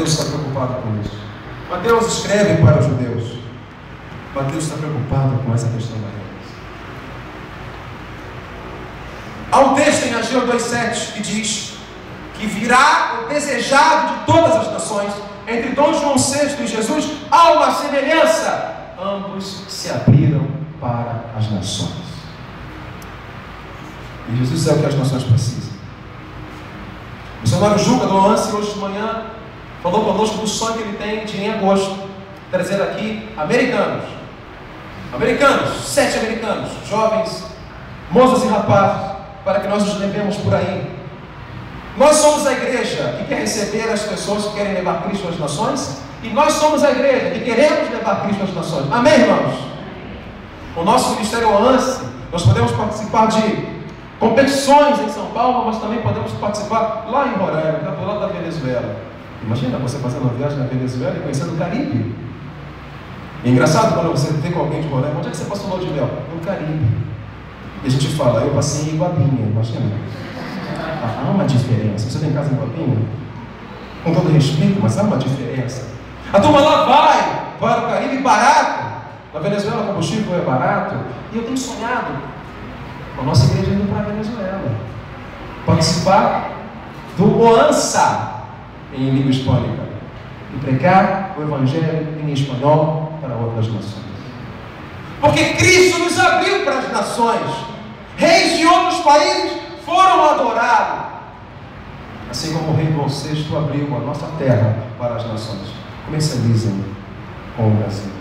Mateus está preocupado com isso. Mateus escreve para os judeus. Mateus está preocupado com essa questão da herança. Há um texto em Ageu 2,7 que diz que virá o desejado de todas as nações. Entre Dom João VI e Jesus há uma semelhança. Ambos se abriram para as nações. E Jesus é o que as nações precisam. O missionário Juca do Lance, hoje de manhã, falou conosco do sonho que ele tem de, em agosto, trazer aqui americanos, 7 americanos, jovens, moças e rapazes, para que nós os levemos por aí. Nós somos a igreja que quer receber as pessoas que querem levar Cristo às nações, e nós somos a igreja que queremos levar Cristo às nações. Amém, irmãos? O nosso ministério é o ANSE. Nós podemos participar de competições em São Paulo, mas também podemos participar lá em Roraima, do lado da Venezuela. Imagina você fazendo uma viagem na Venezuela e conhecendo o Caribe. É engraçado quando você vê com alguém de Roraima. Onde é que você passou o lua de mel? No Caribe. E a gente fala, eu passei em Iguabinha. Imagina. Há uma diferença. Você tem casa em Iguabinha? Com todo respeito, mas há uma diferença. A turma lá vai para o Caribe barato. Na Venezuela o combustível é barato. E eu tenho sonhado com a nossa igreja indo para a Venezuela. Participar do OANSA em língua hispânica. E pregar o Evangelho em espanhol para outras nações. Porque Cristo nos abriu para as nações. Reis de outros países foram adorados. Assim como o rei Dom VI abriu a nossa terra para as nações. Comercializem com o Brasil.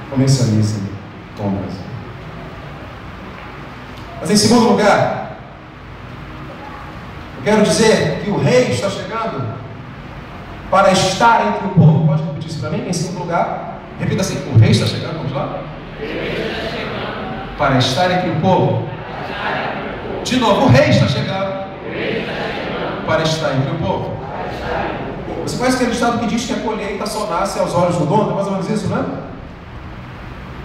Comercializem com o Brasil. Mas em segundo lugar, eu quero dizer que o rei está chegando para estar entre o povo. Pode repetir isso para mim? Em segundo lugar, repita assim: o rei está chegando, vamos lá? Para estar entre o povo. De novo, o rei está chegando para estar entre o povo. Você conhece aquele estado que diz que a colheita só nasce aos olhos do dono? É mais ou menos isso, não é?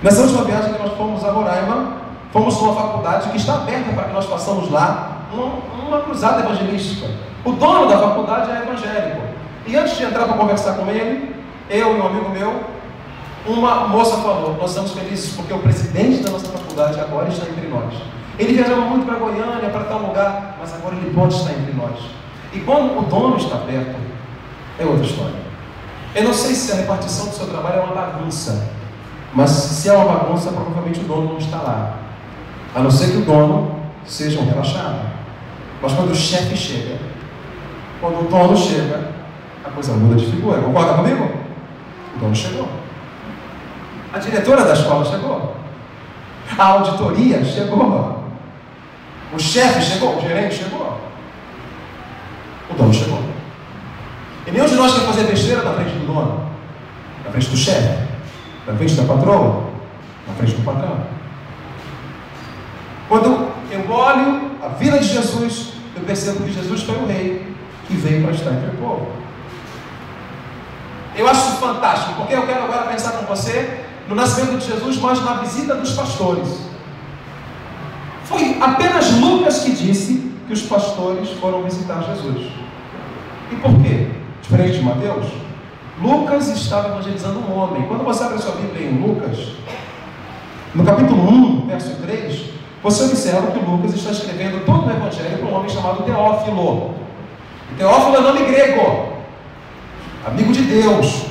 Nessa última viagem que nós fomos a Roraima, fomos numa faculdade que está aberta para que nós façamos lá uma cruzada evangelística. O dono da faculdade é evangélico. E antes de entrar para conversar com ele, eu e um amigo meu, uma moça falou: nós estamos felizes porque o presidente da nossa faculdade agora está entre nós. Ele viajava muito para Goiânia, para tal lugar, mas agora ele pode estar entre nós. E quando o dono está perto, é outra história. Eu não sei se a repartição do seu trabalho é uma bagunça, mas se é uma bagunça, provavelmente o dono não está lá. A não ser que o dono seja um relaxado. Mas quando o chefe chega, quando o dono chega, a coisa muda de figura. Concorda comigo? O dono chegou. A diretora da escola chegou. A auditoria chegou. O chefe chegou. O gerente chegou. O dono chegou. E nenhum de nós quer fazer besteira na frente do dono, na frente do chefe, na frente da patroa, na frente do patrão. Quando eu olho a vida de Jesus, eu percebo que Jesus foi o rei que veio para estar entre o povo. Eu acho isso fantástico, porque eu quero agora pensar com você no nascimento de Jesus, mas na visita dos pastores. Foi apenas Lucas que disse que os pastores foram visitar Jesus. E por quê? Diferente de Mateus, Lucas estava evangelizando um homem. Quando você abre a sua Bíblia em Lucas, no capítulo 1, verso 3, você observa que Lucas está escrevendo todo o evangelho para um homem chamado Teófilo. E Teófilo é nome grego, amigo de Deus.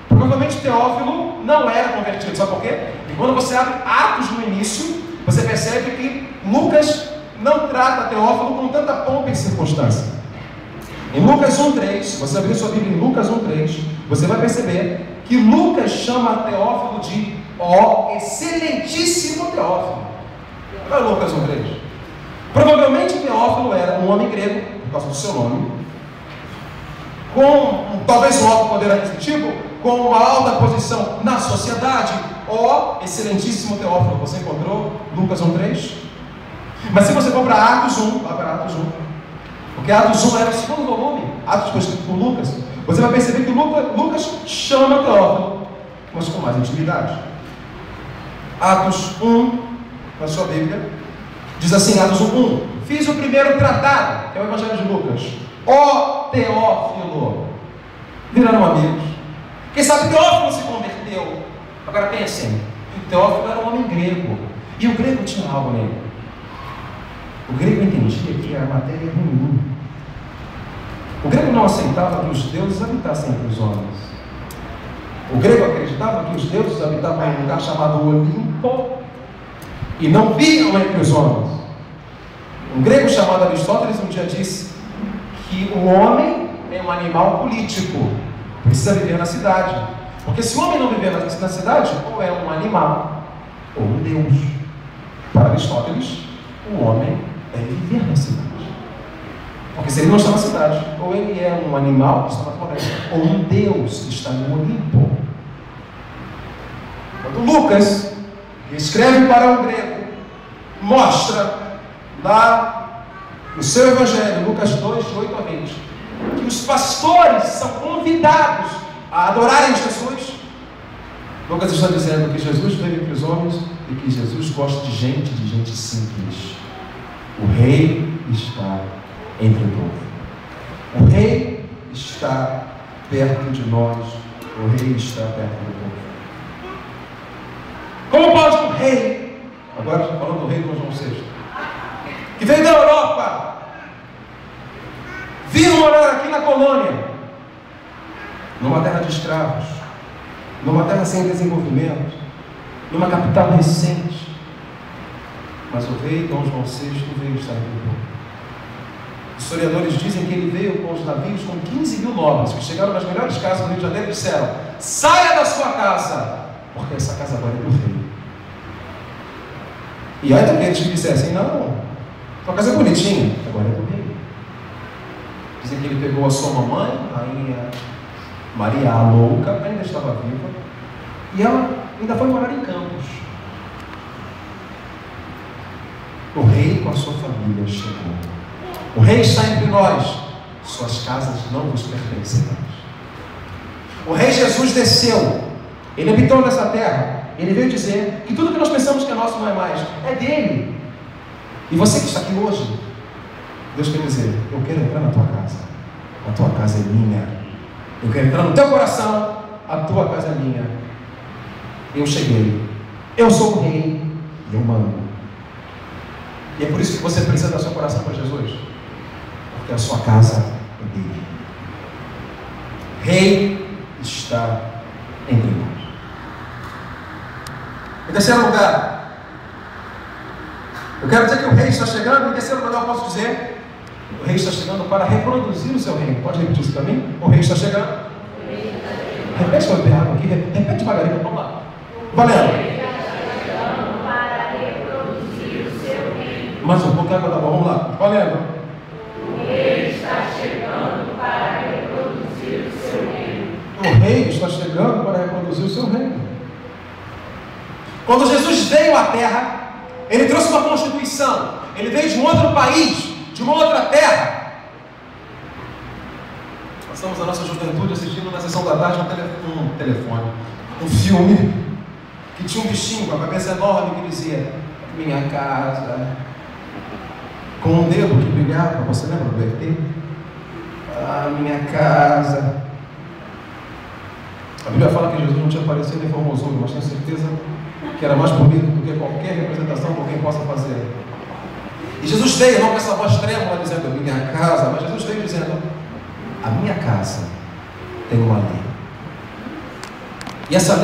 Provavelmente Teófilo não era convertido, sabe por quê? E quando você abre Atos no início, você percebe que Lucas não trata Teófilo com tanta pompa e circunstância. Em Lucas 1,3, se você abrir sua Bíblia em Lucas 1,3, você vai perceber que Lucas chama Teófilo de ó excelentíssimo Teófilo. Olha Lucas 1,3. Provavelmente Teófilo era um homem grego, por causa do seu nome, com talvez um alto poder aquisitivo, com uma alta posição na sociedade. Ó excelentíssimo Teófilo. Você encontrou Lucas 1,3? Mas se você for para Atos 1, vá para Atos 1. Porque Atos 1 era o segundo volume, Atos foi escrito por Lucas. Você vai perceber que Lucas chama Teófilo, mas com mais intimidade. Atos 1, na sua Bíblia, diz assim, Atos 1, fiz o primeiro tratado, que é o Evangelho de Lucas. Ó Teófilo, viraram amigos. Quem sabe Teófilo se converteu. Agora pensem, Teófilo era um homem grego, e o grego tinha algo nele. O grego entendia que a matéria é ruim. O grego não aceitava que os deuses habitassem entre os homens. O grego acreditava que os deuses habitavam em um lugar chamado Olimpo e não viam entre os homens. Um grego chamado Aristóteles um dia disse que o homem é um animal político, precisa viver na cidade. Porque se o homem não viver na cidade, ou é um animal, ou um deus. Para Aristóteles, o homem deve viver na cidade. Porque se ele não está na cidade, ou ele é um animal que está na floresta, ou um deus que está no Olimpo. Quando Lucas, que escreve para o grego, mostra lá no seu evangelho, Lucas 2, de 8 a 20, que os pastores são convidados a adorarem Jesus, Lucas está dizendo que Jesus veio entre os homens e que Jesus gosta de gente simples. O rei está entre o povo. O rei está perto de nós. O rei está perto do povo. Como pode um rei, agora falando do rei Dom João VI, que veio da Europa, vir morar aqui na colônia, numa terra de escravos, numa terra sem desenvolvimento, numa capital recente, mas o rei Dom João VI veio estar entre o povo. Historiadores dizem que ele veio com os navios com 15 mil nobres, que chegaram nas melhores casas do Rio de Janeiro e disseram: saia da sua casa, porque essa casa agora é do rei. E aí daqueles que dissessem: não, sua casa é bonitinha, agora é do rei. Dizem que ele pegou a sua mamãe, a rainha Maria a Louca, ainda estava viva, e ela ainda foi morar em Campos. O rei com a sua família chegou. O rei está entre nós, suas casas não vos pertencem mais. O rei Jesus desceu, ele habitou nessa terra, ele veio dizer que tudo que nós pensamos que é nosso não é mais, é dele. E você que está aqui hoje, Deus quer dizer: eu quero entrar na tua casa, a tua casa é minha. Eu quero entrar no teu coração, a tua casa é minha. Eu cheguei, eu sou o rei e eu mando. E é por isso que você precisa dar seu coração para Jesus, porque a sua casa é dele. Rei está entre nós. Em terceiro lugar, eu quero dizer que o rei está chegando. Em terceiro lugar, eu posso dizer: o rei está chegando para reproduzir o seu reino. Pode repetir isso para mim? O rei está chegando. Repete para eu beber água aqui. Repete devagarinho. Vamos lá. Valendo. Mais um pouco de água da boca. Vamos lá. Valendo. O rei está chegando para reproduzir o seu reino. O rei está chegando para reproduzir o seu reino. Quando Jesus veio à terra, ele trouxe uma constituição. Ele veio de um outro país, de uma outra terra. Passamos a nossa juventude assistindo na sessão da tarde um filme que tinha um bichinho com a cabeça enorme que dizia: minha casa, com um dedo que brilhava. Você lembra do ET? Ah, minha casa. A Bíblia fala que Jesus não tinha aparecido em formosura, mas tenho certeza que era mais bonito do que qualquer representação que alguém possa fazer. E Jesus veio não com essa voz trêmula dizendo minha casa, mas Jesus veio dizendo: a minha casa tem uma lei. E essa lei